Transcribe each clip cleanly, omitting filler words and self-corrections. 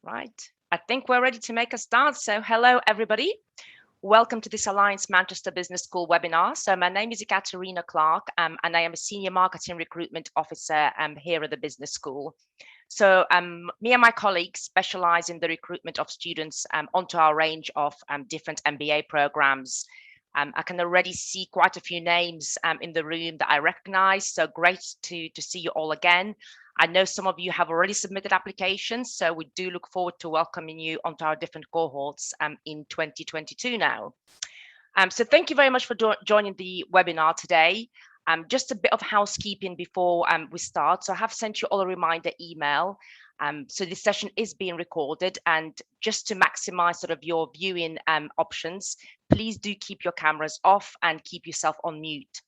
Right. I think we're ready to make a start. So hello, everybody. Welcome to this Alliance Manchester Business School webinar. So my name is Ekaterina Clark, and I am a Senior Marketing Recruitment Officer here at the Business School. So me and my colleagues specialize in the recruitment of students onto our range of different MBA programs. I can already see quite a few names in the room that I recognize. So great to see you all again. I know some of you have already submitted applications, so we do look forward to welcoming you onto our different cohorts in 2022 now. So thank you very much for joining the webinar today. Just a bit of housekeeping before we start. So I have sent you all a reminder email. So this session is being recorded, and just to maximize sort of your viewing options, please do keep your cameras off and keep yourself on mute.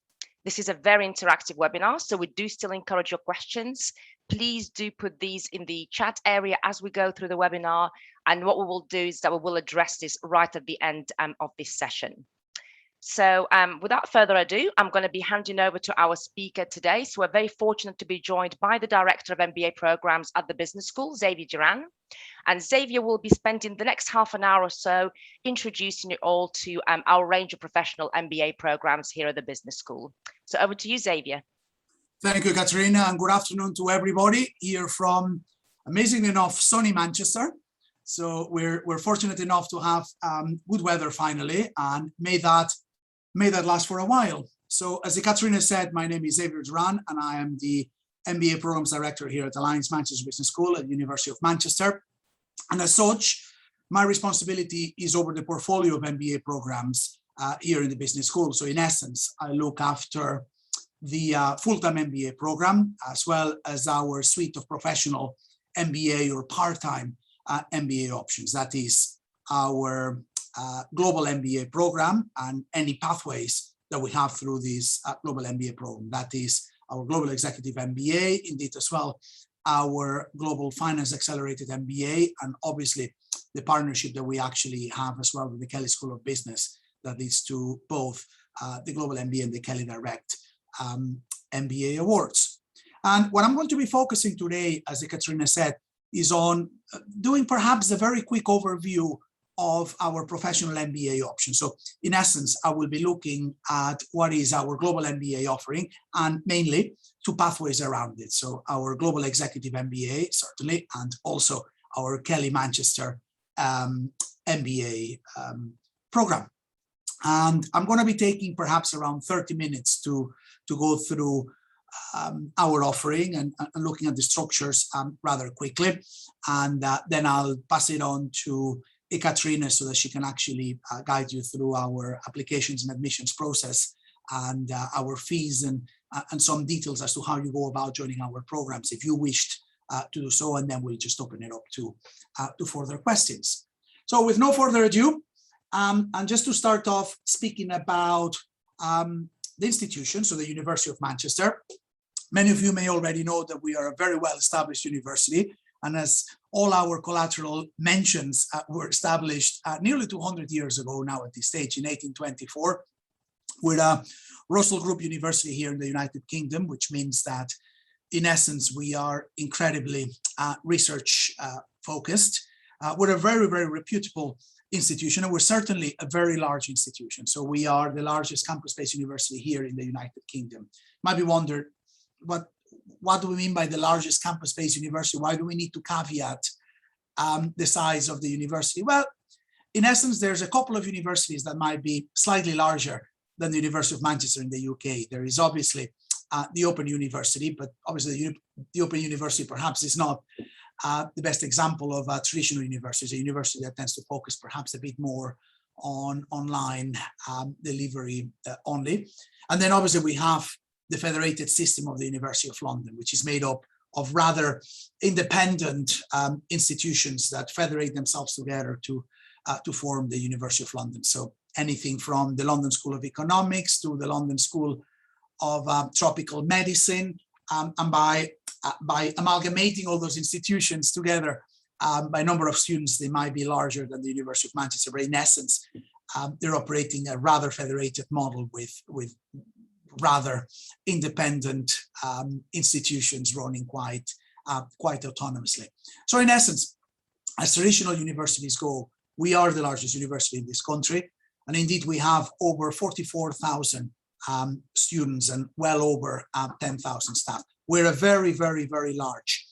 This is a very interactive webinar, so we do still encourage your questions. Please do put these in the chat area as we go through the webinar. And what we will do is that we will address this right at the end of this session. So without further ado, I'm going to be handing over to our speaker today. So we're very fortunate to be joined by the Director of MBA Programs at the Business School, Xavier Duran. And Xavier will be spending the next half an hour or so introducing you all to our range of professional MBA programs here at the Business School. So over to you, Xavier. Thank you, Katerina, and good afternoon to everybody here from, amazingly enough, sunny Manchester. So we're fortunate enough to have good weather finally, and may that last for a while. So as Katerina said, my name is Xavier Duran, and I am the MBA Programs Director here at Alliance Manchester Business School at the University of Manchester. And as such, my responsibility is over the portfolio of MBA programs here in the Business School. So in essence, I look after the full-time MBA program, as well as our suite of professional MBA or part-time MBA options. That is our global MBA program and any pathways that we have through this global MBA program. That is our global executive MBA, indeed as well, our global finance accelerated MBA, and obviously the partnership that we actually have as well with the Kelley School of Business that leads to both the global MBA and the Kelley Direct MBA awards. And what I'm going to be focusing today, as Katerina said, is on doing perhaps a very quick overview of our professional MBA option. So in essence, I will be looking at what is our global MBA offering and mainly two pathways around it. So our global executive MBA, certainly, and also our Kelley Manchester MBA program. And I'm going to be taking perhaps around 30 minutes to go through our offering and looking at the structures rather quickly. And then I'll pass it on to Ekaterina so that she can actually guide you through our applications and admissions process and our fees and some details as to how you go about joining our programs if you wished to do so. And then we'll just open it up to further questions. So with no further ado, and just to start off speaking about the institution, so the University of Manchester. Many of you may already know that we are a very well-established university, and as all our collateral mentions were established nearly 200 years ago now at this stage in 1824 with a Russell Group University here in the United Kingdom, which means that in essence we are incredibly research focused. We're a very, very reputable institution, and we're certainly a very large institution. So we are the largest campus-based university here in the United Kingdom. Might be wondered, what do we mean by the largest campus-based university? Why do we need to caveat the size of the university? Well, in essence, there's a couple of universities that might be slightly larger than the University of Manchester in the UK. There is obviously the Open University, but obviously the Open University perhaps is not the best example of a traditional university. It's a university that tends to focus perhaps a bit more on online delivery only. And then obviously we have the federated system of the University of London, which is made up of rather independent institutions that federate themselves together to form the University of London. So anything from the London School of Economics to the London School of Tropical Medicine, and by amalgamating all those institutions together by number of students, they might be larger than the University of Manchester, but in essence, they're operating a rather federated model with rather independent institutions running quite autonomously. So in essence, as traditional universities go, we are the largest university in this country. And indeed, we have over 44,000 students and well over 10,000 staff. We're a very, very, very large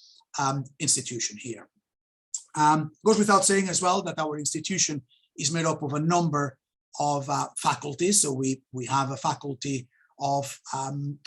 institution here. Goes without saying as well that our institution is made up of a number of faculties. So we have a faculty of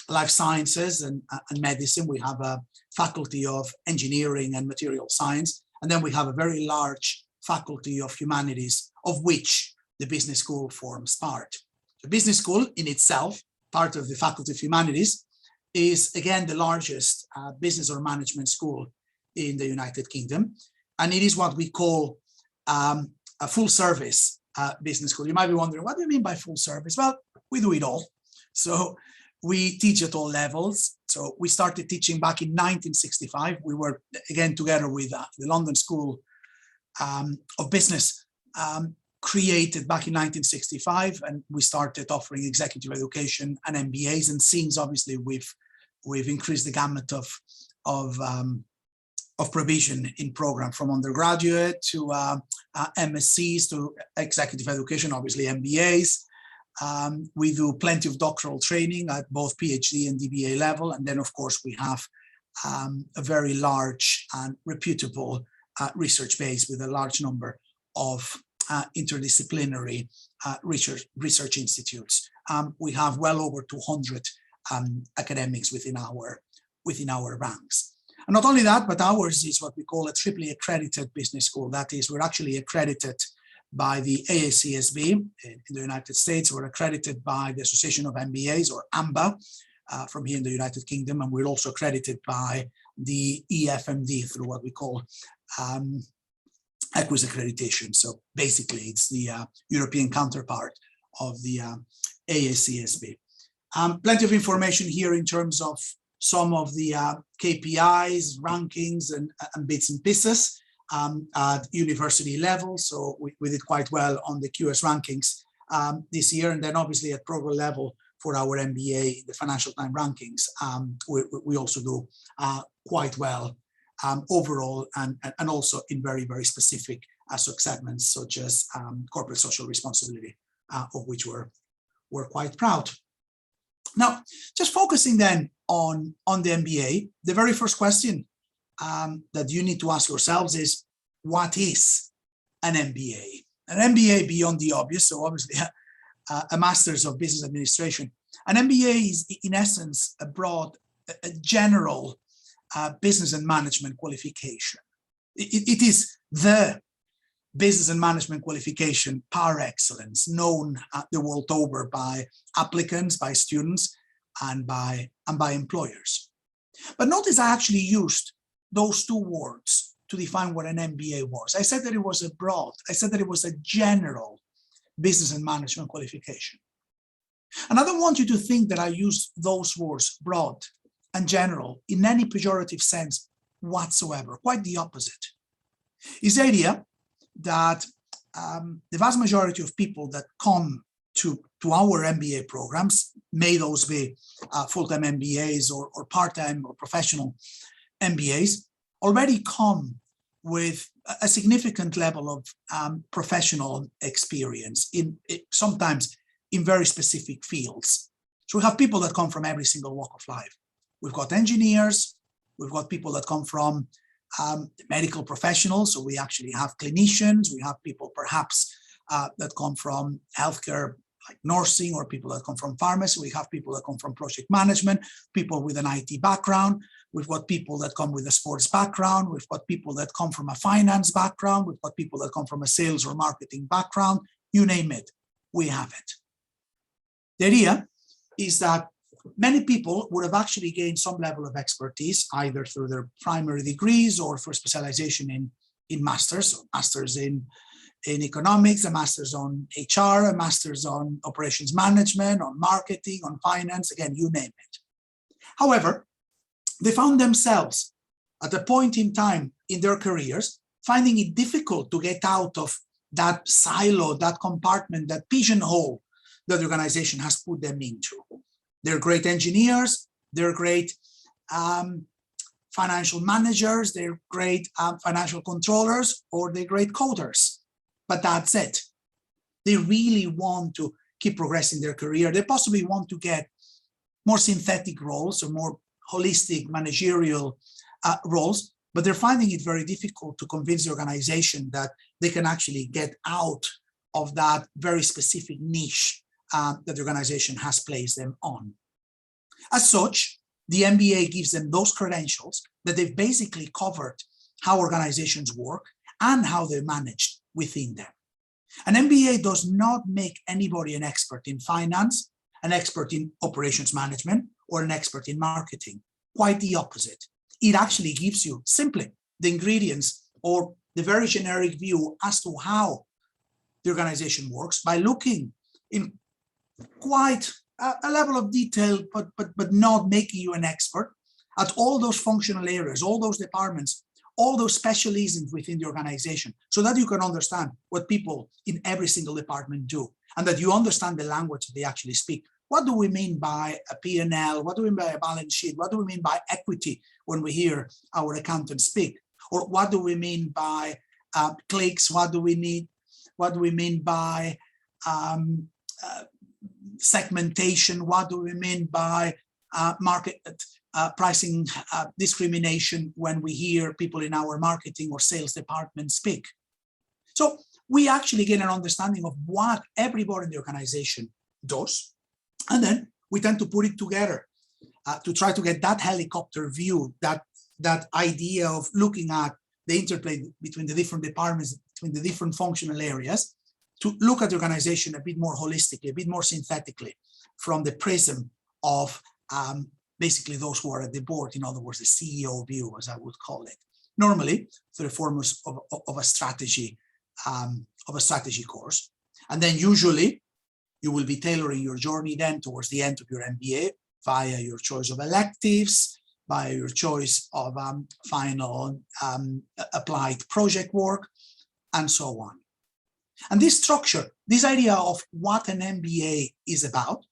life sciences and medicine. We have a faculty of engineering and material science. And then we have a very large faculty of humanities, of which the business school forms part. The business school in itself, part of the faculty of humanities, is again the largest business or management school in the United Kingdom. And it is what we call a full service business school. You might be wondering, what do you mean by full service? Well, we do it all. So we teach at all levels. So we started teaching back in 1965. We were again together with the London School of Business, created back in 1965, and we started offering executive education and MBAs. And since obviously we've increased the gamut of provision in program from undergraduate to MSCs to executive education, obviously MBAs. We do plenty of doctoral training at both PhD and DBA level. And then, of course, we have a very large and reputable research base with a large number of interdisciplinary research institutes. We have well over 200 academics within our ranks. And not only that, but ours is what we call a triply accredited business school. That is, we're actually accredited by the AACSB in the United States. We're accredited by the Association of MBAs, or AMBA, from here in the United Kingdom. And we're also accredited by the EFMD through what we call EQUIS accreditation. So basically, it's the European counterpart of the AACSB. Plenty of information here in terms of some of the KPIs, rankings, and bits and pieces at university level. So we did quite well on the QS rankings this year. And then obviously at program level for our MBA, the Financial Times rankings, we also do quite well overall, and also in very, very specific subsegments such as corporate social responsibility, of which we're quite proud. Now, just focusing then on the MBA, the very first question that you need to ask yourselves is, what is an MBA? An MBA beyond the obvious, so obviously a Master's of Business Administration. An MBA is in essence a broad, a general business and management qualification. It is the business and management qualification par excellence, known the world over by applicants, by students, and by employers. But notice I actually used those two words to define what an MBA was. I said that it was a broad, I said that it was a general business and management qualification. And I don't want you to think that I use those words, broad and general, in any pejorative sense whatsoever. Quite the opposite. It's the idea that the vast majority of people that come to our MBA programs, may those be full-time MBAs or part-time or professional MBAs, already come with a significant level of professional experience, sometimes in very specific fields. So we have people that come from every single walk of life. We've got engineers, we've got people that come from medical professionals, so we actually have clinicians, we have people perhaps that come from healthcare, like nursing, or people that come from pharmacy, we have people that come from project management, people with an IT background, we've got people that come with a sports background, we've got people that come from a finance background, we've got people that come from a sales or marketing background, you name it, we have it. The idea is that many people would have actually gained some level of expertise, either through their primary degrees or for specialization in masters, so masters in economics, a master's on HR, a master's on operations management, on marketing, on finance, again, you name it. However, they found themselves at a point in time in their careers, finding it difficult to get out of that silo, that compartment, that pigeonhole that the organization has put them into. They're great engineers, they're great financial managers, they're great financial controllers, or they're great coders. But that's it. They really want to keep progressing their career. They possibly want to get more synthetic roles or more holistic managerial roles, but they're finding it very difficult to convince the organization that they can actually get out of that very specific niche that the organization has placed them on. As such, the MBA gives them those credentials that they've basically covered how organizations work and how they're managed within them. An MBA does not make anybody an expert in finance, an expert in operations management, or an expert in marketing. Quite the opposite. It actually gives you simply the ingredients or the very generic view as to how the organization works by looking in quite a level of detail, but not making you an expert at all those functional areas, all those departments, all those specialisms within the organization, so that you can understand what people in every single department do, and that you understand the language they actually speak. What do we mean by a P&L? What do we mean by a balance sheet? What do we mean by equity when we hear our accountants speak? Or what do we mean by clicks? What do we need? What do we mean by segmentation? What do we mean by market pricing discrimination when we hear people in our marketing or sales department speak? So we actually get an understanding of what everybody in the organization does, and then we tend to put it together to try to get that helicopter view, that idea of looking at the interplay between the different departments, between the different functional areas, to look at the organization a bit more holistically, a bit more synthetically, from the prism of basically those who are at the board, in other words, the CEO view, as I would call it. Normally, through the form of a strategy course. And then usually you will be tailoring your journey then towards the end of your MBA via your choice of electives, via your choice of final applied project work, and so on. And this structure, this idea of what an MBA is about,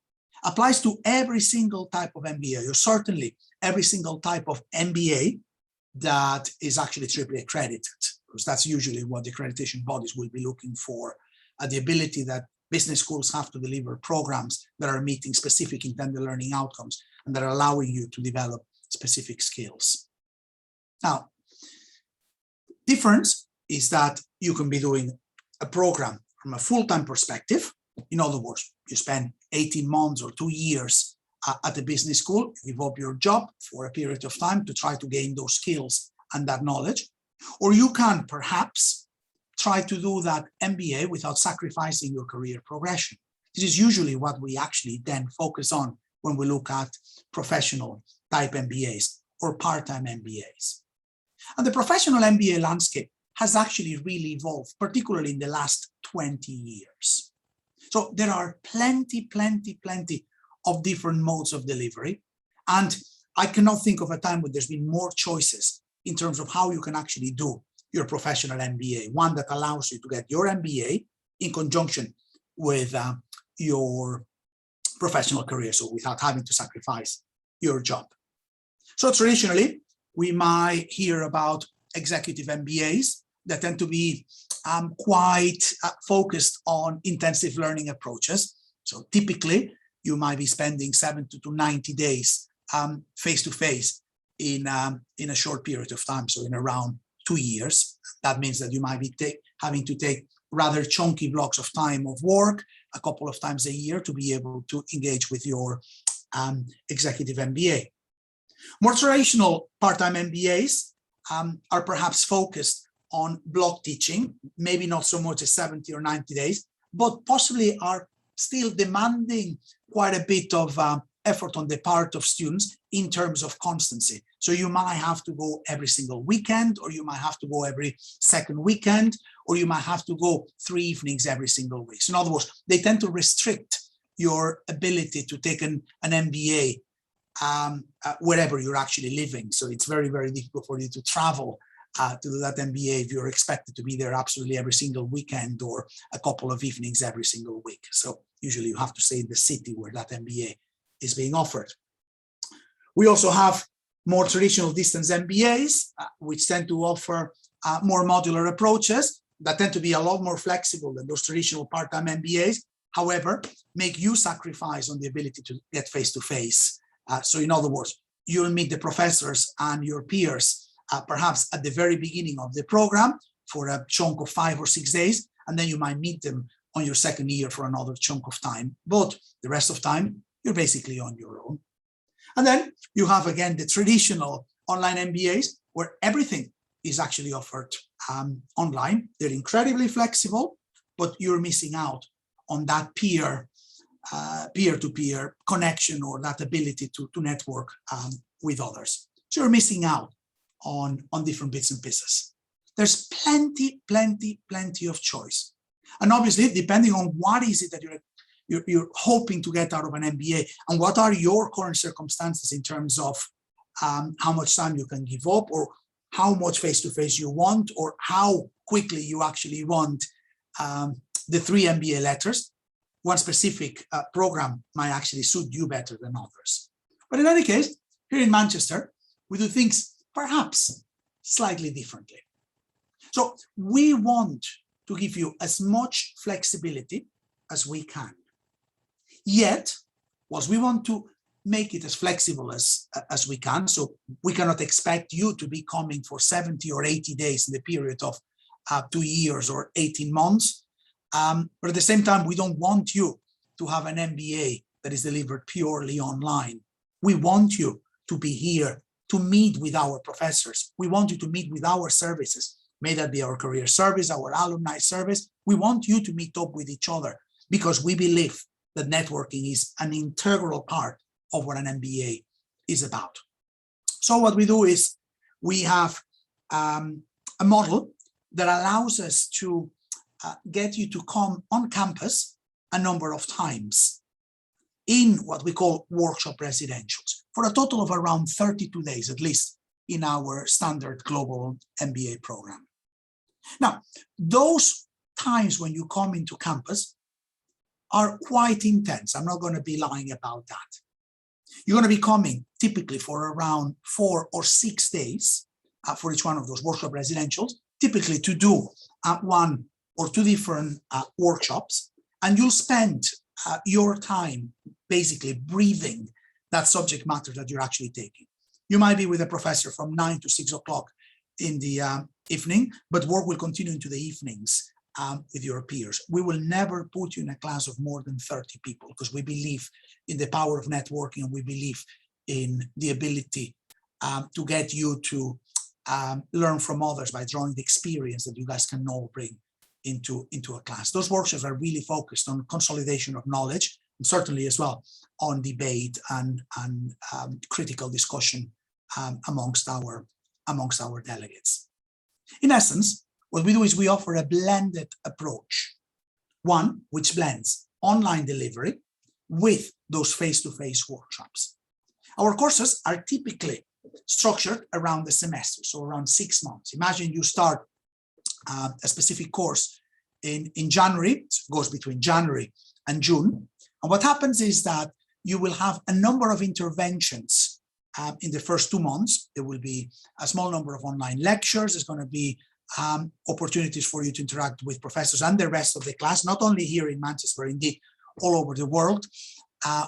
applies to every single type of MBA, or certainly every single type of MBA that is actually triply accredited, because that's usually what the accreditation bodies will be looking for, the ability that business schools have to deliver programs that are meeting specific intended learning outcomes and that are allowing you to develop specific skills. Now, difference is that you can be doing a program from a full-time perspective. In other words, you spend 18 months or 2 years at the business school, you give up your job for a period of time to try to gain those skills and that knowledge. Or you can perhaps try to do that MBA without sacrificing your career progression. This is usually what we actually then focus on when we look at professional type MBAs or part-time MBAs. And the professional MBA landscape has actually really evolved, particularly in the last 20 years. So there are plenty of different modes of delivery. And I cannot think of a time when there's been more choices in terms of how you can actually do your professional MBA, one that allows you to get your MBA in conjunction with your professional career, so without having to sacrifice your job. So traditionally, we might hear about executive MBAs that tend to be quite focused on intensive learning approaches. So typically, you might be spending 70 to 90 days face-to-face in a short period of time, so in around 2 years. That means that you might be having to take rather chunky blocks of time of work a couple of times a year to be able to engage with your executive MBA. More traditional part-time MBAs are perhaps focused on block teaching, maybe not so much as 70 or 90 days, but possibly are still demanding quite a bit of effort on the part of students in terms of constancy. So you might have to go every single weekend, or you might have to go every second weekend, or you might have to go 3 evenings every single week. So in other words, they tend to restrict your ability to take an MBA wherever you're actually living. So it's very, very difficult for you to travel to do that MBA if you're expected to be there absolutely every single weekend or a couple of evenings every single week. So usually you have to stay in the city where that MBA is being offered. We also have more traditional distance MBAs, which tend to offer more modular approaches that tend to be a lot more flexible than those traditional part-time MBAs. However, make you sacrifice on the ability to get face-to-face. So in other words, you'll meet the professors and your peers perhaps at the very beginning of the program for a chunk of 5 or 6 days, and then you might meet them on your second year for another chunk of time. But the rest of time, you're basically on your own. And then you have, again, the traditional online MBAs where everything is actually offered online. They're incredibly flexible, but you're missing out on that peer-to-peer connection or that ability to network with others. So you're missing out on different bits and pieces. There's plenty of choice. And obviously, depending on what is it that you're hoping to get out of an MBA and what are your current circumstances in terms of how much time you can give up or how much face-to-face you want or how quickly you actually want the 3 MBA letters, one specific program might actually suit you better than others. But in any case, here in Manchester, we do things perhaps slightly differently. So we want to give you as much flexibility as we can. Yet, whilst we want to make it as flexible as we can, so we cannot expect you to be coming for 70 or 80 days in the period of 2 years or 18 months. But at the same time, we don't want you to have an MBA that is delivered purely online. We want you to be here to meet with our professors. We want you to meet with our services. May that be our career service, our alumni service. We want you to meet up with each other because we believe that networking is an integral part of what an MBA is about. So what we do is we have a model that allows us to get you to come on campus a number of times in what we call workshop residentials for a total of around 32 days, at least in our standard global MBA program. Now, those times when you come into campus are quite intense. I'm not going to be lying about that. You're going to be coming typically for around 4 or 6 days for each one of those workshop residentials, typically to do 1 or 2 different workshops, and you'll spend your time basically breathing that subject matter that you're actually taking. You might be with a professor from 9 to 6 o'clock in the evening, but work will continue into the evenings with your peers. We will never put you in a class of more than 30 people because we believe in the power of networking and we believe in the ability to get you to learn from others by drawing the experience that you guys can all bring into a class. Those workshops are really focused on consolidation of knowledge and certainly as well on debate and critical discussion amongst our delegates. In essence, what we do is we offer a blended approach, one which blends online delivery with those face-to-face workshops. Our courses are typically structured around the semester, so around 6 months. Imagine you start a specific course in January, so it goes between January and June. And what happens is that you will have a number of interventions in the first 2 months. There will be a small number of online lectures. There's going to be opportunities for you to interact with professors and the rest of the class, not only here in Manchester, indeed all over the world,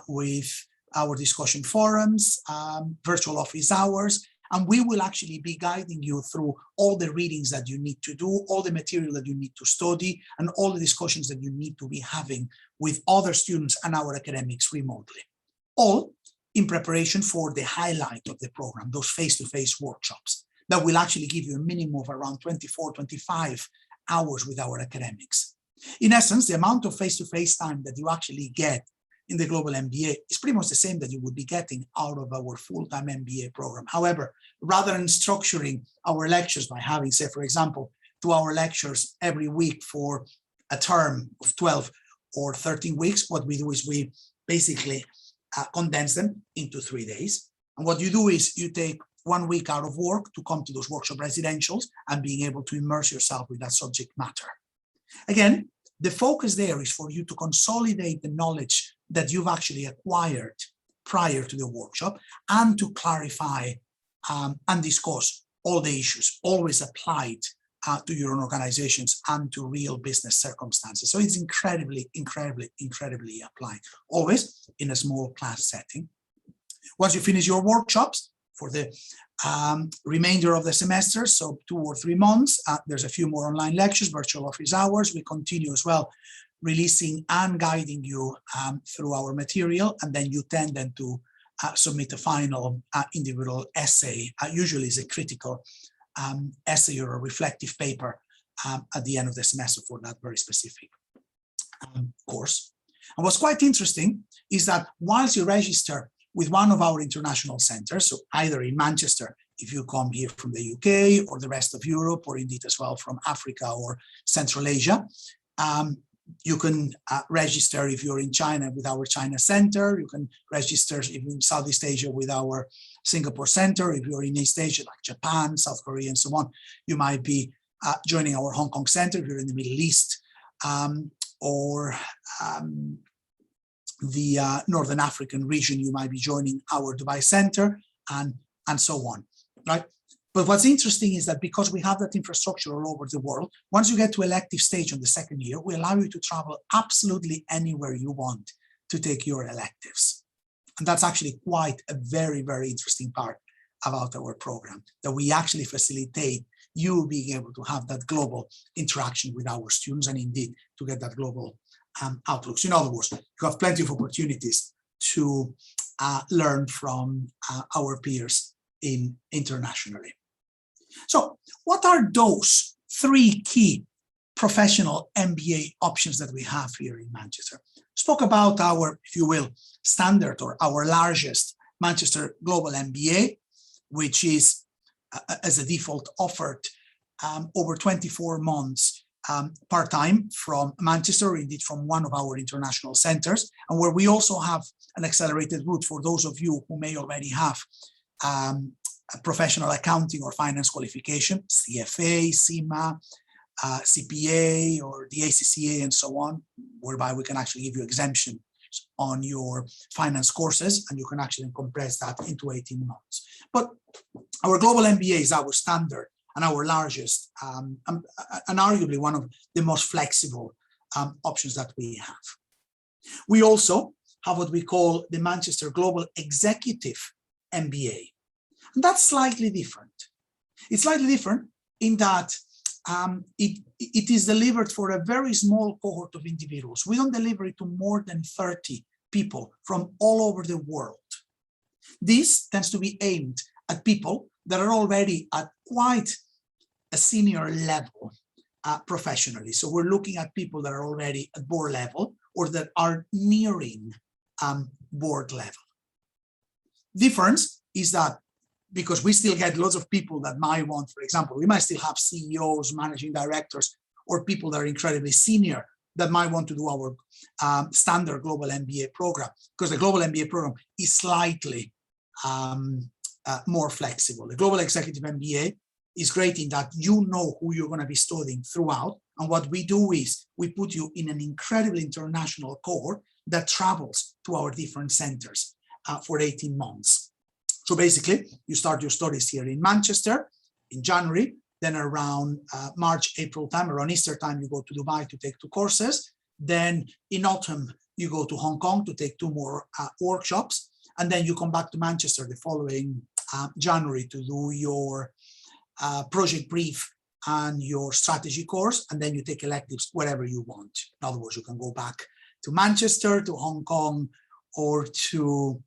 with our discussion forums, virtual office hours, and we will actually be guiding you through all the readings that you need to do, all the material that you need to study, and all the discussions that you need to be having with other students and our academics remotely, all in preparation for the highlight of the program, those face-to-face workshops that will actually give you a minimum of around 24, 25 hours with our academics. In essence, the amount of face-to-face time that you actually get in the Global MBA is pretty much the same that you would be getting out of our full-time MBA program. However, rather than structuring our lectures by having, say, for example, 2-hour lectures every week for a term of 12 or 13 weeks, what we do is we basically condense them into 3 days. And what you do is you take 1 week out of work to come to those workshop residentials and being able to immerse yourself with that subject matter. Again, the focus there is for you to consolidate the knowledge that you've actually acquired prior to the workshop and to clarify and discuss all the issues, always applied to your own organizations and to real business circumstances. So it's incredibly applied, always in a small class setting. Once you finish your workshops for the remainder of the semester, so 2 or 3 months, there's a few more online lectures, virtual office hours. We continue as well, releasing and guiding you through our material, and then you tend then to submit a final individual essay. Usually is a critical essay or a reflective paper at the end of the semester for that very specific course. And what's quite interesting is that whilst you register with one of our international centers, so either in Manchester, if you come here from the UK or the rest of Europe, or indeed as well from Africa or Central Asia, you can register if you're in China with our China Center. You can register if in Southeast Asia with our Singapore Center. If you're in East Asia, like Japan, South Korea, and so on, you might be joining our Hong Kong Center. If you're in the Middle East or the Northern African region, you might be joining our Dubai Center, and so on, right? But what's interesting is that because we have that infrastructure all over the world, once you get to elective stage on the second year, we allow you to travel absolutely anywhere you want to take your electives. And that's actually quite a very interesting part about our program, that we actually facilitate you being able to have that global interaction with our students, and indeed to get that global outlook. So in other words, you have plenty of opportunities to learn from our peers internationally. So what are those 3 key professional MBA options that we have here in Manchester? Spoke about our, if you will, standard or our largest Manchester Global MBA, which is as a default offered over 24 months part-time from Manchester, or indeed from one of our international centers, and where we also have an accelerated route for those of you who may already have a professional accounting or finance qualification, CFA, CIMA, CPA, or the ACCA, and so on, whereby we can actually give you exemption on your finance courses, and you can actually compress that into 18 months. But our global MBA is our standard and our largest, and arguably one of the most flexible options that we have. We also have what we call the Manchester Global Executive MBA. And that's slightly different. It's slightly different in that it is delivered for a very small cohort of individuals. We don't deliver it to more than 30 people from all over the world. This tends to be aimed at people that are already at quite a senior level professionally. So we're looking at people that are already at board level or that are nearing board level. Difference is that because we still get lots of people that might want, for example, we might still have CEOs, managing directors, or people that are incredibly senior that might want to do our standard global MBA program, because the global MBA program is slightly more flexible. The global executive MBA is great in that you know who you're going to be studying throughout. And what we do is we put you in an incredibly international cohort that travels to our different centers for 18 months. So basically, you start your studies here in Manchester in January, then around March, April time, around Easter time, you go to Dubai to take 2 courses. Then in autumn, you go to Hong Kong to take 2 more workshops. And then you come back to Manchester the following January to do your project brief and your strategy course. And then you take electives wherever you want. In other words, you can go back to Manchester, to Hong Kong, or to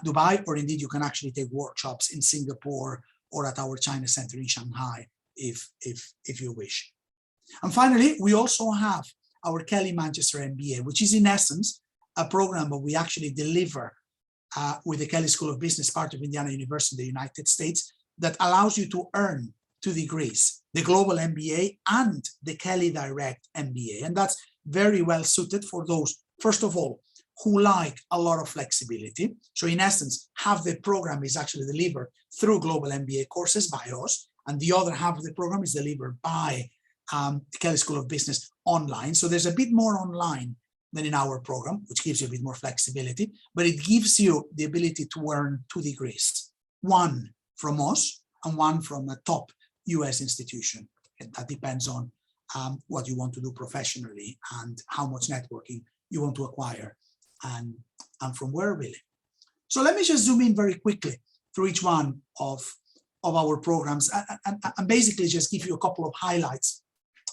Dubai, or indeed you can actually take workshops in Singapore or at our China Center in Shanghai if you wish. And finally, we also have our Kelly Manchester MBA, which is in essence a program that we actually deliver with the Kelly School of Business, part of Indiana University in the United States, that allows you to earn 2 degrees, the Global MBA and the Kelly Direct MBA. And that's very well suited for those, first of all, who like a lot of flexibility. So in essence, half the program is actually delivered through global MBA courses by us, and the other half of the program is delivered by the Kelly School of Business online. So there's a bit more online than in our program, which gives you a bit more flexibility, but it gives you the ability to earn 2 degrees. 1 from us and one from a top US institution. And that depends on what you want to do professionally and how much networking you want to acquire and from where really. So let me just zoom in very quickly through each one of our programs and basically just give you a couple of highlights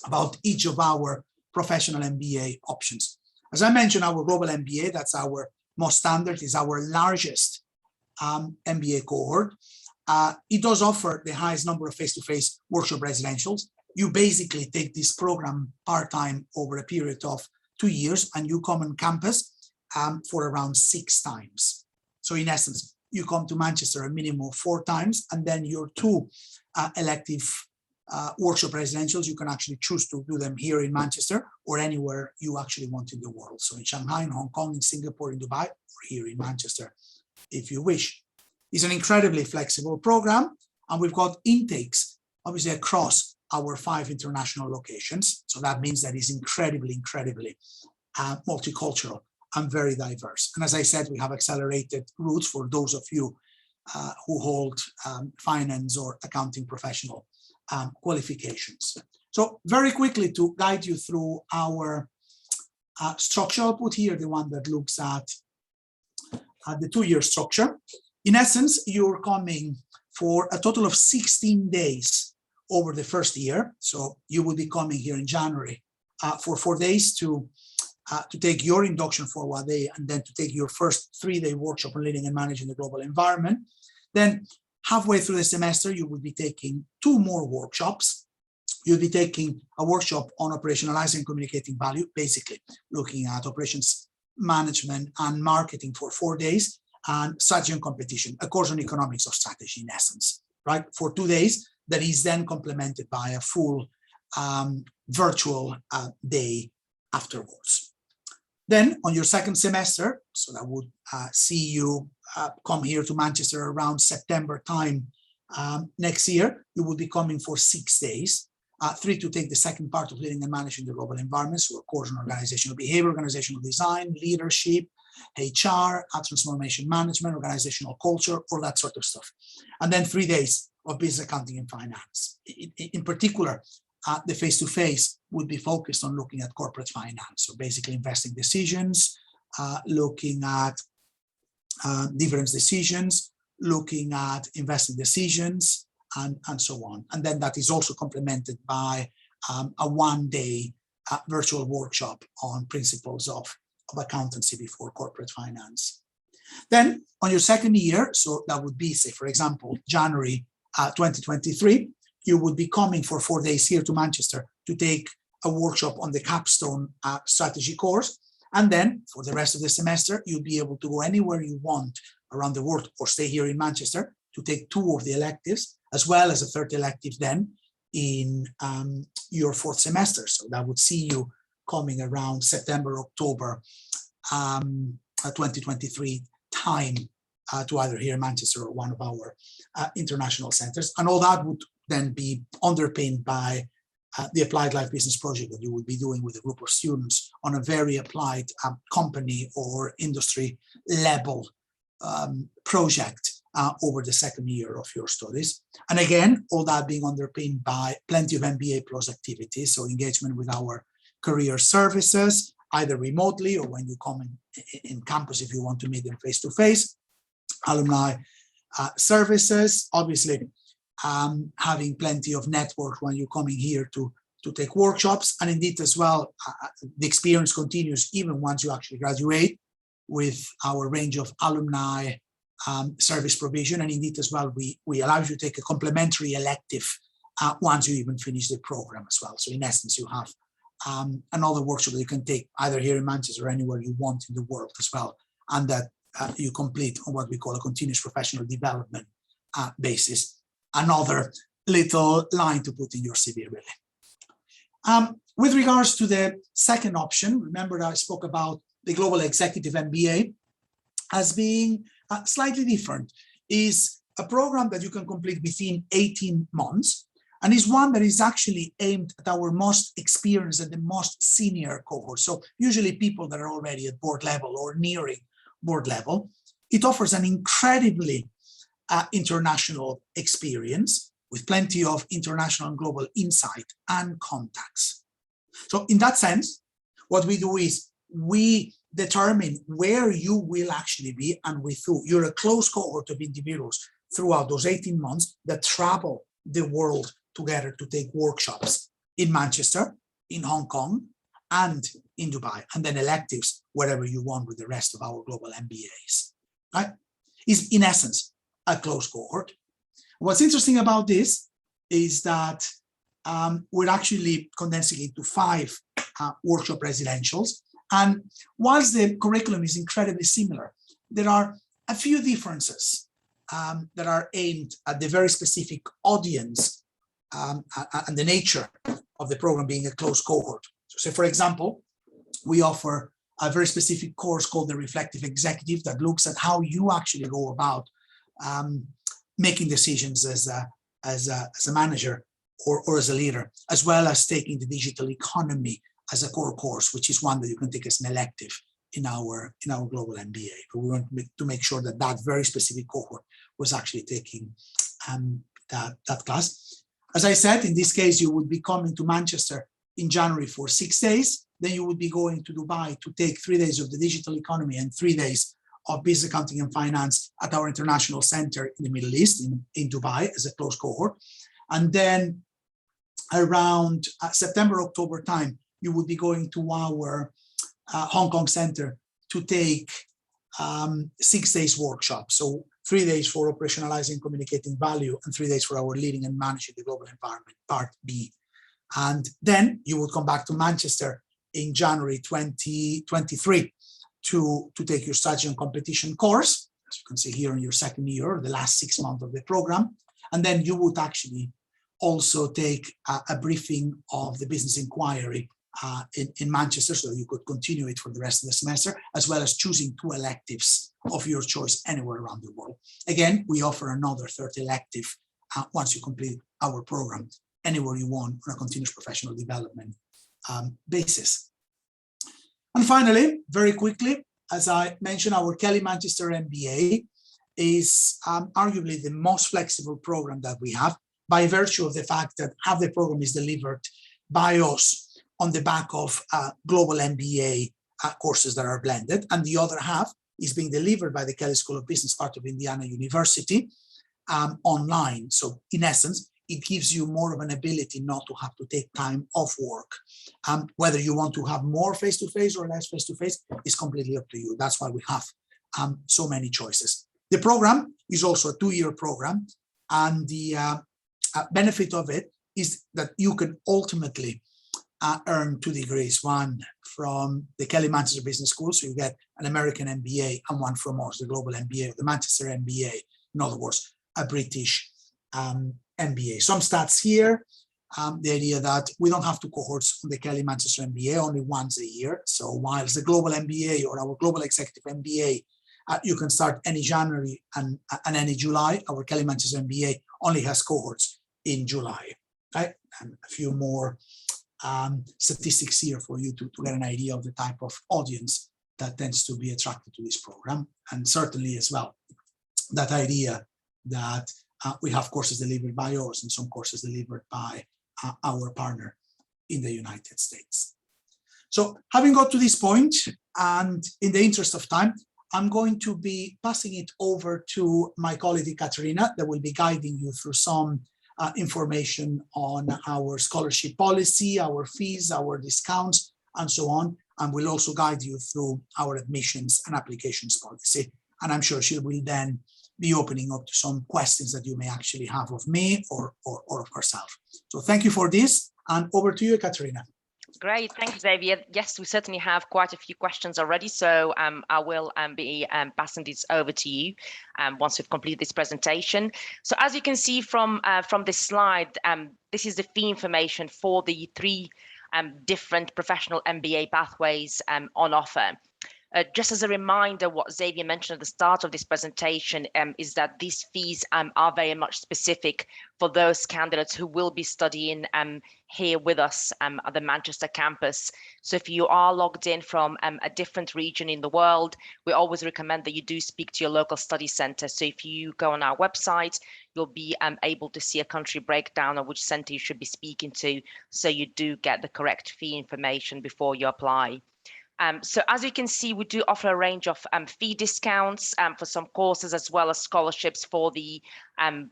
about each of our professional MBA options. As I mentioned, our global MBA, that's our most standard, is our largest MBA cohort. It does offer the highest number of face-to-face workshop residentials. You basically take this program part-time over a period of 2 years and you come on campus for around 6 times. So in essence, you come to Manchester a minimum of 4 times, and then your 2 elective workshop residentials, you can actually choose to do them here in Manchester or anywhere you actually want in the world. So in Shanghai, in Hong Kong, in Singapore, in Dubai, or here in Manchester, if you wish. It's an incredibly flexible program, and we've got intakes, obviously, across our 5 international locations. So that means that it's incredibly multicultural and very diverse. And as I said, we have accelerated routes for those of you who hold finance or accounting professional qualifications. So very quickly to guide you through our structure, I'll put here the one that looks at the 2-year structure. In essence, you're coming for a total of 16 days over the first year. So you will be coming here in January for 4 days to take your induction for 1 day, and then to take your first 3-day workshop on leading and managing the global environment. Then halfway through the semester, you will be taking 2 more workshops. You'll be taking a workshop on operationalizing and communicating value, basically looking at operations management and marketing for 4 days, and strategy and competition, a course on economics of strategy in essence, right? For 2 days, that is then complemented by a full virtual day afterwards. Then on your second semester, so that would see you come here to Manchester around September time next year, you will be coming for 6 days, 3 to take the second part of leading and managing the global environment, so a course on organizational behavior, organizational design, leadership, HR, transformation management, organizational culture, all that sort of stuff. And then 3 days of business accounting and finance. In particular, the face-to-face would be focused on looking at corporate finance. So basically investing decisions, looking at dividends decisions, looking at investing decisions, and so on. And then that is also complemented by a 1-day virtual workshop on principles of accountancy before corporate finance. Then on your second year, so that would be, say, for example, January 2023, you would be coming for 4 days here to Manchester to take a workshop on the capstone strategy course. And then for the rest of the semester, you'll be able to go anywhere you want around the world or stay here in Manchester to take 2 of the electives, as well as a 3rd elective then in your 4th semester. So that would see you coming around September, October 2023 time to either here in Manchester or one of our international centers. And all that would then be underpinned by the Applied Life Business Project that you would be doing with a group of students on a very applied company or industry level project over the second year of your studies. And again, all that being underpinned by plenty of MBA plus activities, so engagement with our career services, either remotely or when you come in campus if you want to meet them face-to-face, alumni services, obviously having plenty of network when you're coming here to take workshops, and indeed as well, the experience continues even once you actually graduate with our range of alumni service provision, and indeed as well, we allow you to take a complementary elective once you even finish the program as well. So in essence, you have another workshop that you can take either here in Manchester or anywhere you want in the world as well, and that you complete on what we call a continuous professional development basis. Another little line to put in your CV, really. With regards to the second option, remember that I spoke about the Global Executive MBA as being slightly different. Is a program that you can complete within 18 months, and is one that is actually aimed at our most experienced and the most senior cohort. So usually people that are already at board level or nearing board level. It offers an incredibly international experience with plenty of international and global insight and contacts. So in that sense, what we do is we determine where you will actually be, and with who. You're a close cohort of individuals throughout those 18 months that travel the world together to take workshops in Manchester, in Hong Kong, and in Dubai, and then electives wherever you want with the rest of our global MBAs, right? Is in essence a close cohort. What's interesting about this is that we're actually condensing it to 5 workshop residentials. And whilst the curriculum is incredibly similar, there are a few differences that are aimed at the very specific audience and the nature of the program being a close cohort. So say, for example, we offer a very specific course called the Reflective Executive that looks at how you actually go about making decisions as a manager or as a leader, as well as taking the digital economy as a core course, which is one that you can take as an elective in our global MBA. But we want to make sure that that very specific cohort was actually taking that class. As I said, in this case, you would be coming to Manchester in January for 6 days. Then you would be going to Dubai to take 3 days of the digital economy and 3 days of business accounting and finance at our international center in the Middle East, in Dubai, as a close cohort. And then around September, October time, you would be going to our Hong Kong center to take 6 days workshop. So 3 days for operationalizing, communicating value, and 3 days for our leading and managing the global environment, part B. And then you would come back to Manchester in January 2023 to take your strategy and competition course, as you can see here in your second year, the last 6 months of the program. And then you would actually also take a briefing of the business inquiry in Manchester, so you could continue it for the rest of the semester, as well as choosing 2 electives of your choice anywhere around the world. Again, we offer another 3rd elective once you complete our program, anywhere you want on a continuous professional development basis. And finally, very quickly, as I mentioned, our Kelly Manchester MBA is arguably the most flexible program that we have, by virtue of the fact that half the program is delivered by us on the back of global MBA courses that are blended, and the other half is being delivered by the Kelly School of Business, part of Indiana University, online. So in essence, it gives you more of an ability not to have to take time off work. Whether you want to have more face-to-face or less face-to-face is completely up to you. That's why we have so many choices. The program is also a 2-year program, and the benefit of it is that you can ultimately earn 2 degrees, one from the Kelly Manchester Business School, so you get an American MBA, and one from us, the Global MBA, the Manchester MBA, in other words, a British MBA. Some stats here, the idea that we don't have 2 cohorts on the Kelly Manchester MBA, only once a year. So whilst the Global MBA or our Global Executive MBA, you can start any January and any July, our Kelly Manchester MBA only has cohorts in July, right? And a few more statistics here for you to get an idea of the type of audience that tends to be attracted to this program. And certainly as well, that idea that we have courses delivered by us and some courses delivered by our partner in the United States. So having got to this point, and in the interest of time, I'm going to be passing it over to my colleague Katerina, that will be guiding you through some information on our scholarship policy, our fees, our discounts, and so on. And we'll also guide you through our admissions and applications policy. And I'm sure she will then be opening up to some questions that you may actually have of me or of herself. So thank you for this, and over to you, Katerina. Great, thank you, Xavier. Yes, we certainly have quite a few questions already, so I will be passing this over to you once we've completed this presentation. So as you can see from this slide, this is the fee information for the 3 different professional MBA pathways on offer. Just as a reminder, what Xavier mentioned at the start of this presentation is that these fees are very much specific for those candidates who will be studying here with us at the Manchester campus. So if you are logged in from a different region in the world, we always recommend that you do speak to your local study centre. So if you go on our website, you'll be able to see a country breakdown of which centre you should be speaking to, so you do get the correct fee information before you apply. So as you can see, we do offer a range of fee discounts for some courses, as well as scholarships for the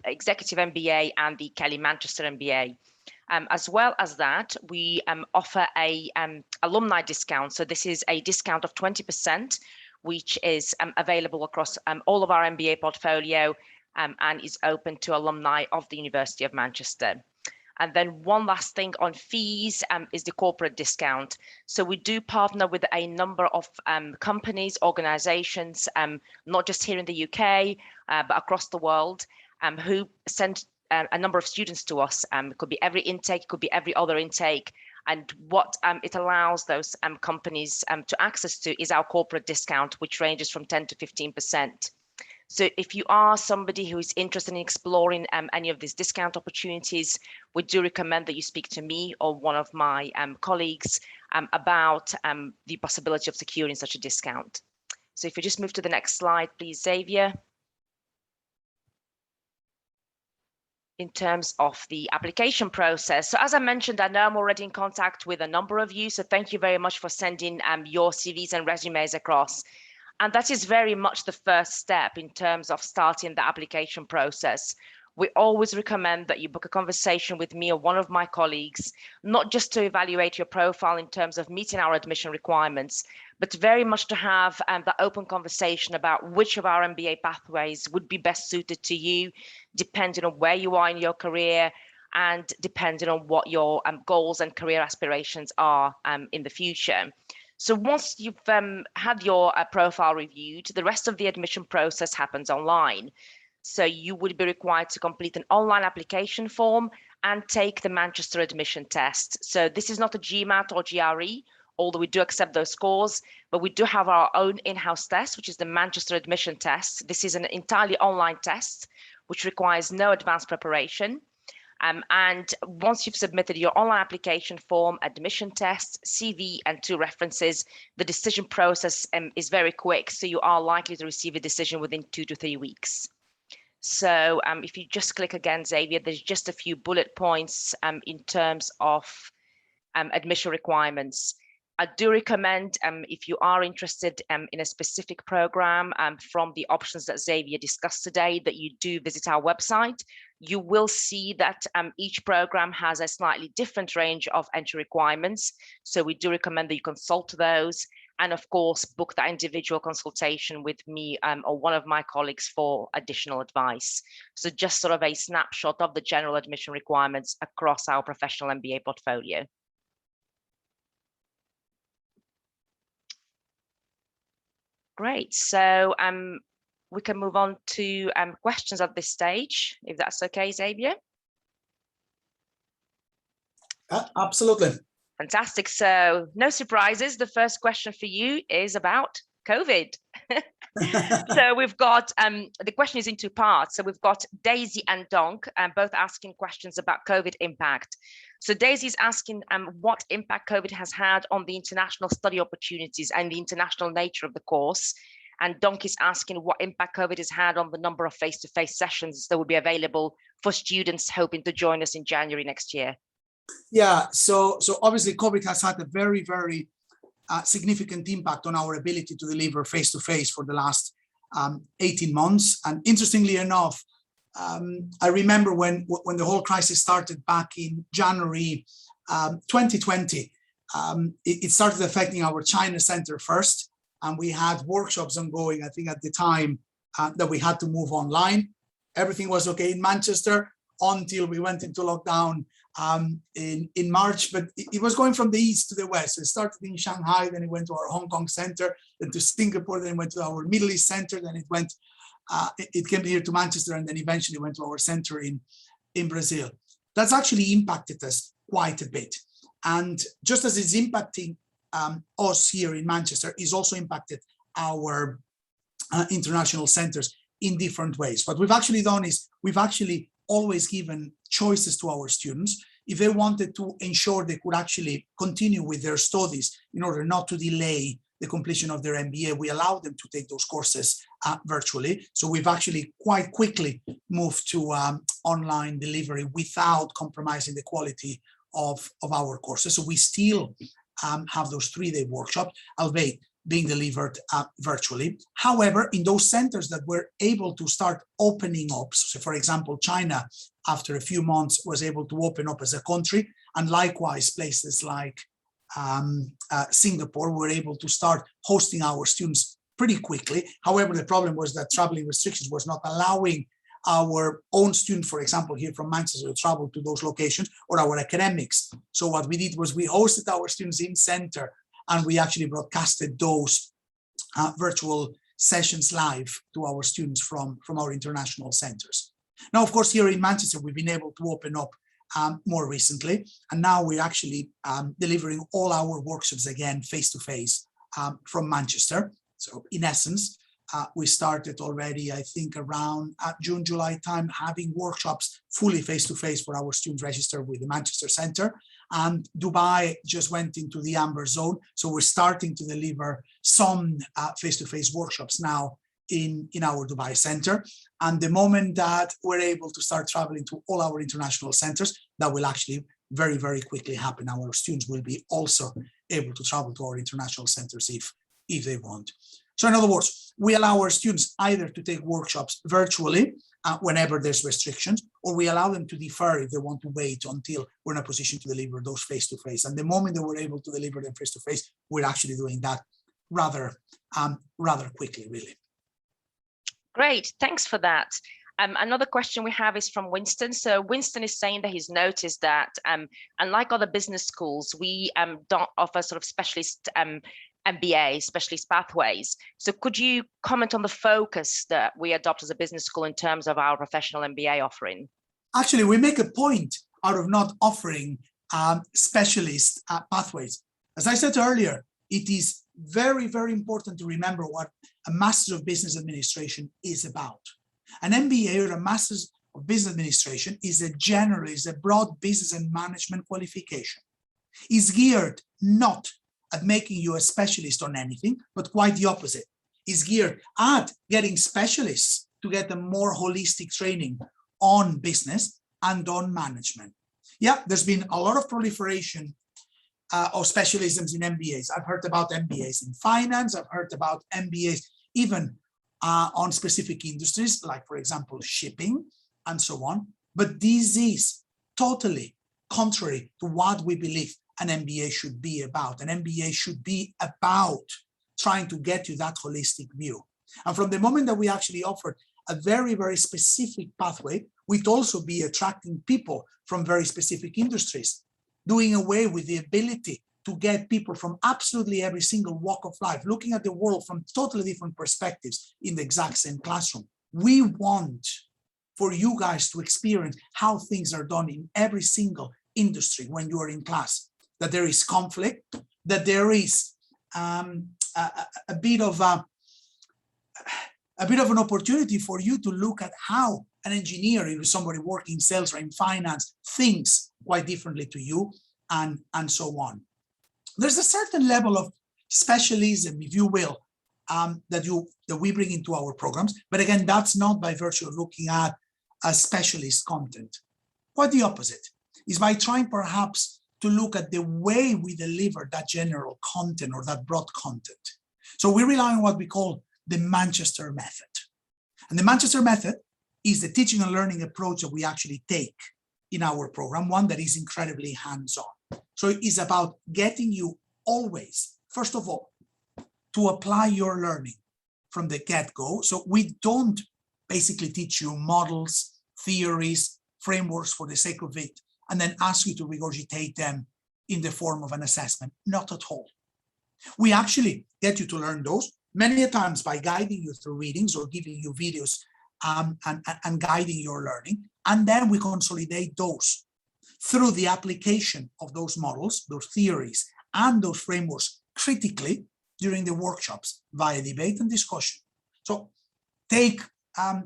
Executive MBA and the Kelly Manchester MBA. As well as that, we offer a alumni discount. So this is a discount of 20%, which is available across all of our MBA portfolio and is open to alumni of the University of Manchester. And then one last thing on fees is the corporate discount. So we do partner with a number of companies, organizations, not just here in the UK, but across the world, who send a number of students to us. It could be every intake, it could be every other intake. And what it allows those companies to access to is our corporate discount, which ranges from 10 to 15%. So if you are somebody who is interested in exploring any of these discount opportunities, we do recommend that you speak to me or one of my colleagues about the possibility of securing such a discount. So if you just move to the next slide, please, Xavier. In terms of the application process. So as I mentioned, I know I'm already in contact with a number of you. So thank you very much for sending your CVs and resumes across. And that is very much the first step in terms of starting the application process. We always recommend that you book a conversation with me or one of my colleagues, not just to evaluate your profile in terms of meeting our admission requirements, but very much to have the open conversation about which of our MBA pathways would be best suited to you, depending on where you are in your career and depending on what your goals and career aspirations are in the future. So once you've had your profile reviewed, the rest of the admission process happens online. So you would be required to complete an online application form and take the Manchester admission test. So this is not a GMAT or GRE, although we do accept those scores, but we do have our own in-house test, which is the Manchester admission test. This is an entirely online test, which requires no advanced preparation. And once you've submitted your online application form, admission test, CV, and 2 references, the decision process is very quick. So you are likely to receive a decision within 2 to 3 weeks. So if you just click again, Xavier, there's just a few bullet points in terms of admission requirements. I do recommend, if you are interested in a specific program from the options that Xavier discussed today, that you do visit our website. You will see that each program has a slightly different range of entry requirements. So we do recommend that you consult those and of course, book that individual consultation with me or one of my colleagues for additional advice. So just sort of a snapshot of the general admission requirements across our professional MBA portfolio. Great, so we can move on to questions at this stage, if that's okay, Xavier. Absolutely. Fantastic, so no surprises. The first question for you is about COVID. So we've got, the question is in 2 parts. So we've got Daisy and Donk both asking questions about COVID impact. So Daisy is asking what impact COVID has had on the international study opportunities and the international nature of the course. And Donk is asking what impact COVID has had on the number of face-to-face sessions that will be available for students hoping to join us in January next year. Yeah, so obviously COVID has had a very, very significant impact on our ability to deliver face-to-face for the last 18 months. And interestingly enough, I remember when the whole crisis started back in January 2020, it started affecting our China center first. And we had workshops ongoing, I think at the time that we had to move online. Everything was okay in Manchester until we went into lockdown in March, but it was going from the east to the west. So it started in Shanghai, then it went to our Hong Kong center, then to Singapore, then it went to our Middle East center, then it came here to Manchester, and then eventually went to our center in Brazil. That's actually impacted us quite a bit. And just as it's impacting us here in Manchester is also impacted our international centers in different ways. What we've actually done is we've actually always given choices to our students. If they wanted to ensure they could actually continue with their studies in order not to delay the completion of their MBA, we allow them to take those courses virtually. So we've actually quite quickly moved to online delivery without compromising the quality of our courses. So we still have those 3-day workshops, albeit being delivered virtually. However, in those centers that were able to start opening up, so for example, China, after a few months, was able to open up as a country, and likewise places like Singapore were able to start hosting our students pretty quickly. However, the problem was that traveling restrictions was not allowing our own students, for example, here from Manchester, to travel to those locations, or our academics. So what we did was we hosted our students in center, and we actually broadcasted those virtual sessions live to our students from our international centers. Now, of course, here in Manchester, we've been able to open up more recently, and now we're actually delivering all our workshops again face-to-face from Manchester. So in essence, we started already, I think, around June, July time, having workshops fully face-to-face for our students registered with the Manchester Center. And Dubai just went into the amber zone. So we're starting to deliver some face-to-face workshops now in our Dubai center. And the moment that we're able to start traveling to all our international centers, that will actually very, very quickly happen. Our students will be also able to travel to our international centers if they want. So in other words, we allow our students either to take workshops virtually whenever there's restrictions, or we allow them to defer if they want to wait until we're in a position to deliver those face-to-face. And the moment that we're able to deliver them face-to-face, we're actually doing that rather quickly, really. Great, thanks for that. Another question we have is from Winston. So Winston is saying that he's noticed that unlike other business schools, we don't offer sort of specialist MBA, specialist pathways. So could you comment on the focus that we adopt as a business school in terms of our professional MBA offering? Actually, we make a point out of not offering specialist pathways. As I said earlier, it is very, very important to remember what a Master of Business Administration is about. An MBA, or a Master's of Business Administration, is a broad business and management qualification. It's geared not at making you a specialist on anything, but quite the opposite. It's geared at getting specialists to get a more holistic training on business and on management. Yeah, there's been a lot of proliferation of specialisms in MBAs. I've heard about MBAs in finance. I've heard about MBAs even on specific industries, like, for example, shipping and so on. But this is totally contrary to what we believe an MBA should be about. An MBA should be about trying to get you that holistic view. And from the moment that we actually offered a very, very specific pathway, we'd also be attracting people from very specific industries, doing away with the ability to get people from absolutely every single walk of life, looking at the world from totally different perspectives in the exact same classroom. We want for you guys to experience how things are done in every single industry when you are in class, that there is conflict, that there is a bit of an opportunity for you to look at how an engineer, or somebody working in sales or in finance, thinks quite differently to you, and so on. There's a certain level of specialism, if you will, that we bring into our programs. But again, that's not by virtue of looking at a specialist content. Quite the opposite. Is by trying perhaps to look at the way we deliver that general content or that broad content. So we rely on what we call the Manchester method. And the Manchester method is the teaching and learning approach that we actually take in our program, one that is incredibly hands-on. So it is about getting you always, first of all, to apply your learning from the get-go. So we don't basically teach you models, theories, frameworks for the sake of it, and then ask you to regurgitate them in the form of an assessment. Not at all. We actually get you to learn those many times by guiding you through readings or giving you videos and guiding your learning. And then we consolidate those through the application of those models, those theories, and those frameworks critically during the workshops via debate and discussion. So take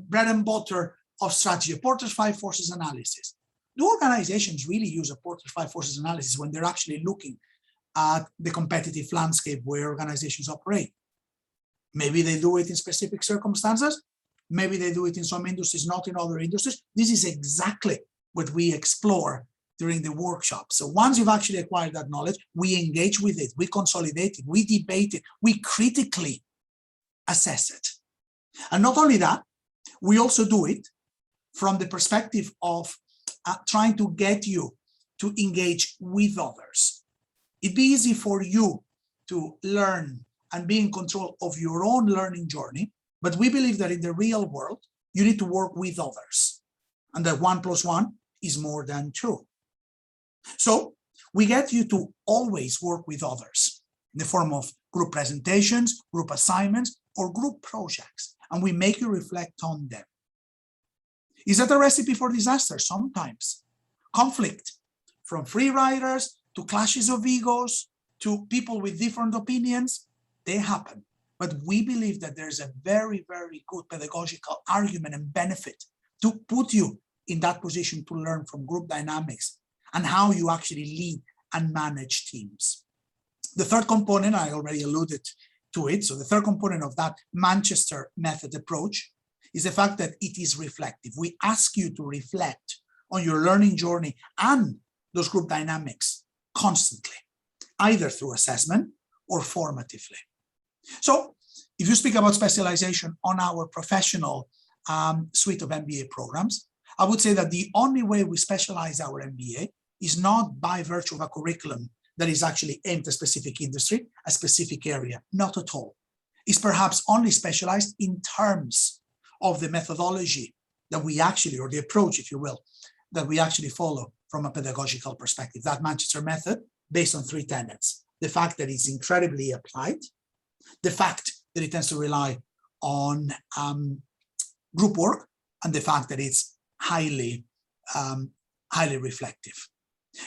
bread and butter of strategy, Porter's 5 forces analysis. Do organizations really use a Porter's 5 forces analysis when they're actually looking at the competitive landscape where organizations operate? Maybe they do it in specific circumstances. Maybe they do it in some industries, not in other industries. This is exactly what we explore during the workshop. So once you've actually acquired that knowledge, we engage with it, we consolidate it, we debate it, we critically assess it. And not only that, we also do it from the perspective of trying to get you to engage with others. It'd be easy for you to learn and be in control of your own learning journey, but we believe that in the real world, you need to work with others, and that 1 + 1 is more than 2. So we get you to always work with others in the form of group presentations, group assignments, or group projects, and we make you reflect on them. Is that a recipe for disaster? Sometimes. Conflict, from free riders to clashes of egos to people with different opinions, they happen. But we believe that there's a very, very good pedagogical argument and benefit to put you in that position to learn from group dynamics and how you actually lead and manage teams. The third component, I already alluded to it, so the third component of that Manchester method approach is the fact that it is reflective. We ask you to reflect on your learning journey and those group dynamics constantly, either through assessment or formatively. So if you speak about specialization on our professional suite of MBA programs, I would say that the only way we specialize our MBA is not by virtue of a curriculum that is actually aimed at a specific industry, a specific area, not at all. It's perhaps only specialized in terms of the methodology that we actually, or the approach, if you will, that we actually follow from a pedagogical perspective. That Manchester method, based on 3 tenets: the fact that it's incredibly applied, the fact that it tends to rely on group work, and the fact that it's highly reflective.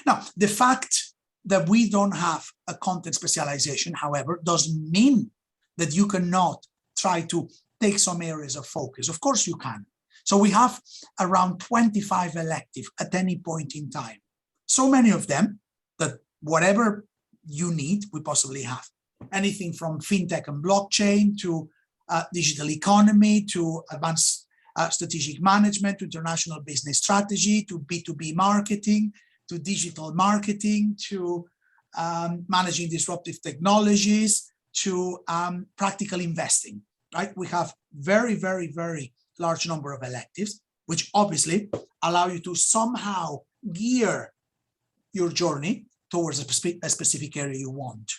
Now, the fact that we don't have a content specialization, however, doesn't mean that you cannot try to take some areas of focus. Of course you can. So we have around 25 elective at any point in time. So many of them that whatever you need, we possibly have. Anything from fintech and blockchain to digital economy to advanced strategic management to international business strategy to B2B marketing to digital marketing to managing disruptive technologies to practical investing, right? We have very, very, very large number of electives, which obviously allow you to somehow gear your journey towards a specific area you want,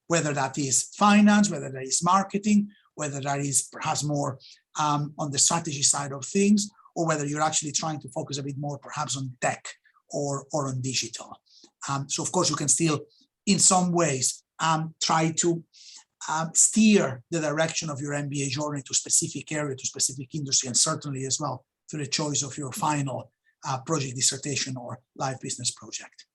whether that is finance, whether that is marketing, whether that is perhaps more on the strategy side of things, or whether you're actually trying to focus a bit more perhaps on tech or on digital. So of course you can still, in some ways, try to steer the direction of your MBA journey to specific area, to specific industry, and certainly as well through the choice of your final project dissertation or live business project.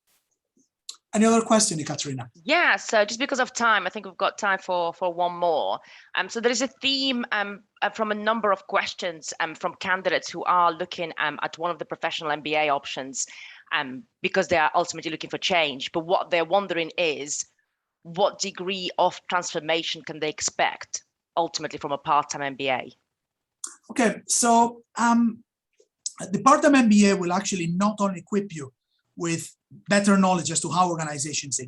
Any other question, Ekaterina? Yeah, so just because of time, I think we've got time for one more. So there is a theme from a number of questions from candidates who are looking at one of the professional MBA options because they are ultimately looking for change. But what they're wondering is, what degree of transformation can they expect ultimately from a part-time MBA? Okay, so the part-time MBA will actually not only equip you with better knowledge as to how organizations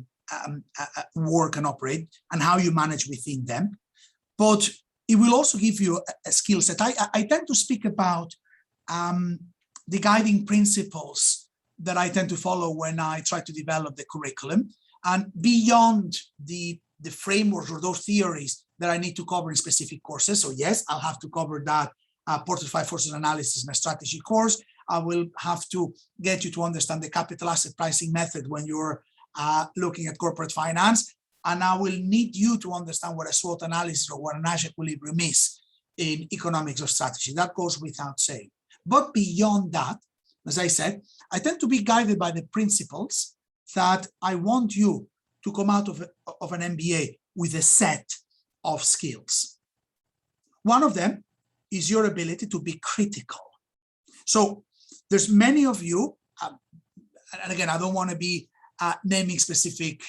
work and operate and how you manage within them, but it will also give you a skill set. I tend to speak about the guiding principles that I tend to follow when I try to develop the curriculum, and beyond the frameworks or those theories that I need to cover in specific courses. So yes, I'll have to cover that Porter's 5 forces analysis in a strategy course. I will have to get you to understand the capital asset pricing method when you're looking at corporate finance. And I will need you to understand what a SWOT analysis or what a Nash equilibrium is in economics of strategy. That goes without saying. But beyond that, as I said, I tend to be guided by the principles that I want you to come out of an MBA with a set of skills. One of them is your ability to be critical. So there's many of you, and again, I don't want to be naming specific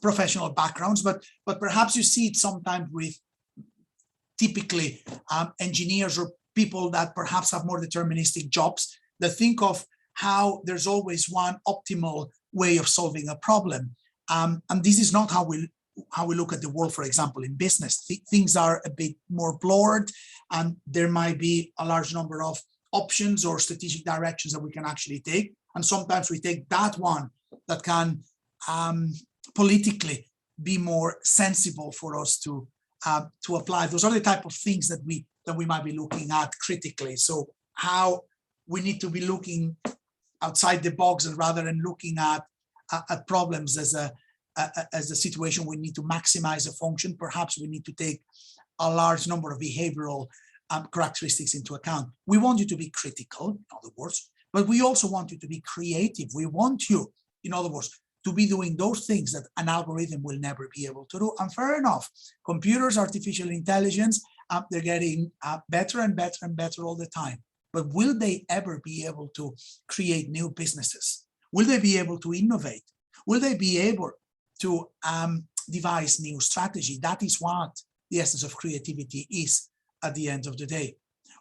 professional backgrounds, but perhaps you see it sometimes with typically engineers or people that perhaps have more deterministic jobs that think of how there's always one optimal way of solving a problem. And this is not how we look at the world, for example, in business. Things are a bit more blurred, and there might be a large number of options or strategic directions that we can actually take. And sometimes we take that one that can politically be more sensible for us to apply. Those are the type of things that we might be looking at critically. So how we need to be looking outside the box, and rather than looking at problems as a situation we need to maximize a function, perhaps we need to take a large number of behavioral characteristics into account. We want you to be critical, in other words, but we also want you to be creative. We want you, in other words, to be doing those things that an algorithm will never be able to do. And fair enough, computers, artificial intelligence, they're getting better and better and better all the time. But will they ever be able to create new businesses? Will they be able to innovate? Will they be able to devise new strategy? That is what the essence of creativity is at the end of the day.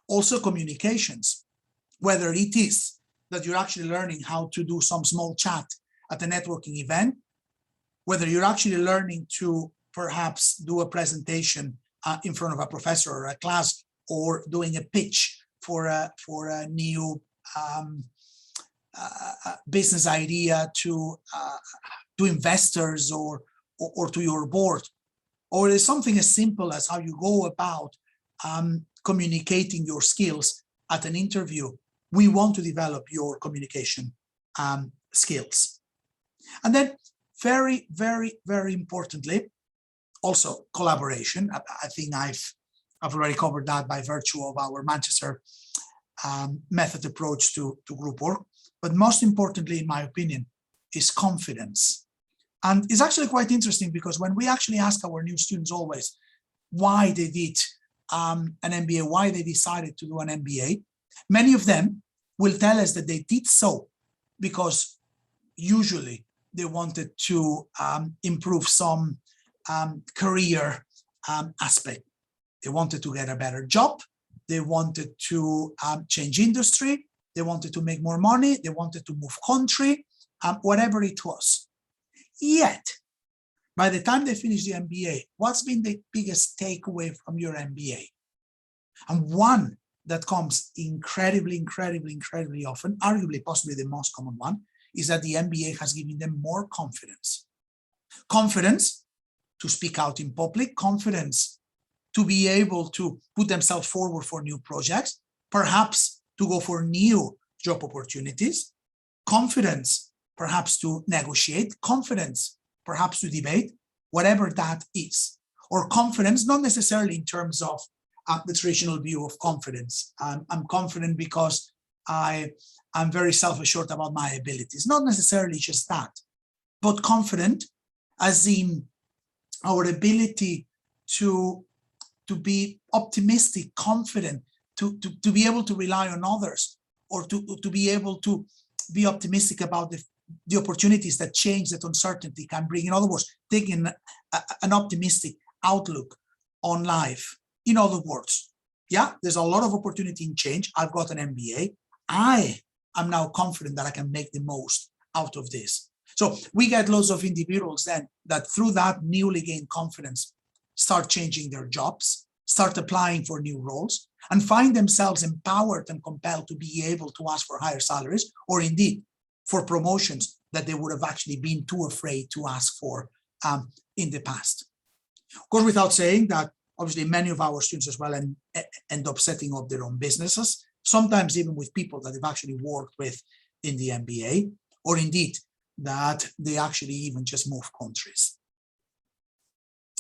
Also communications, whether it is that you're actually learning how to do some small chat at a networking event, whether you're actually learning to perhaps do a presentation in front of a professor or a class, or doing a pitch for a new business idea to investors or to your board, or it's something as simple as how you go about communicating your skills at an interview. We want to develop your communication skills. And then very, very, very importantly, also collaboration. I think I've already covered that by virtue of our Manchester method approach to group work. But most importantly, in my opinion, is confidence. And it's actually quite interesting, because when we actually ask our new students always why they did an MBA, why they decided to do an MBA, many of them will tell us that they did so because usually they wanted to improve some career aspect. They wanted to get a better job. They wanted to change industry. They wanted to make more money. They wanted to move country, whatever it was. Yet, by the time they finish the MBA, what's been the biggest takeaway from your MBA? And one that comes incredibly, incredibly, incredibly often, arguably possibly the most common one, is that the MBA has given them more confidence. Confidence to speak out in public, confidence to be able to put themselves forward for new projects, perhaps to go for new job opportunities, confidence perhaps to negotiate, confidence perhaps to debate, whatever that is. Or confidence, not necessarily in terms of the traditional view of confidence. I'm confident because I'm very self-assured about my abilities. Not necessarily just that, but confident as in our ability to be optimistic, confident, to be able to rely on others, or to be able to be optimistic about the opportunities that change, that uncertainty can bring. In other words, taking an optimistic outlook on life. In other words, yeah, there's a lot of opportunity in change. I've got an MBA. I am now confident that I can make the most out of this. So we get lots of individuals then that through that newly gained confidence start changing their jobs, start applying for new roles, and find themselves empowered and compelled to be able to ask for higher salaries, or indeed for promotions that they would have actually been too afraid to ask for in the past. Of course, without saying that, obviously many of our students as well end up setting up their own businesses, sometimes even with people that they've actually worked with in the MBA, or indeed that they actually even just move countries.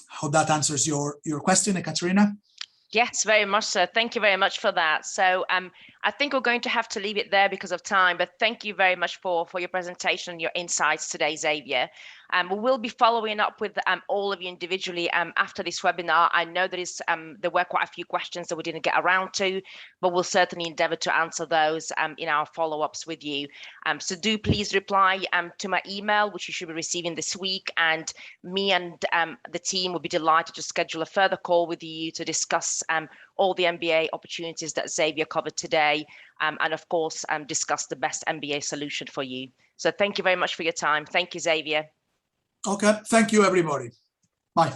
Hope that answers your question, Ekaterina. Yes, very much so. Thank you very much for that. So I think we're going to have to leave it there because of time, but thank you very much for your presentation, your insights today, Xavier. We will be following up with all of you individually after this webinar. I know there were quite a few questions that we didn't get around to, but we'll certainly endeavour to answer those in our follow-ups with you. So do please reply to my email, which you should be receiving this week, and me and the team will be delighted to schedule a further call with you to discuss all the MBA opportunities that Xavier covered today, and of course discuss the best MBA solution for you. So thank you very much for your time. Thank you, Xavier. Okay, thank you everybody. Bye.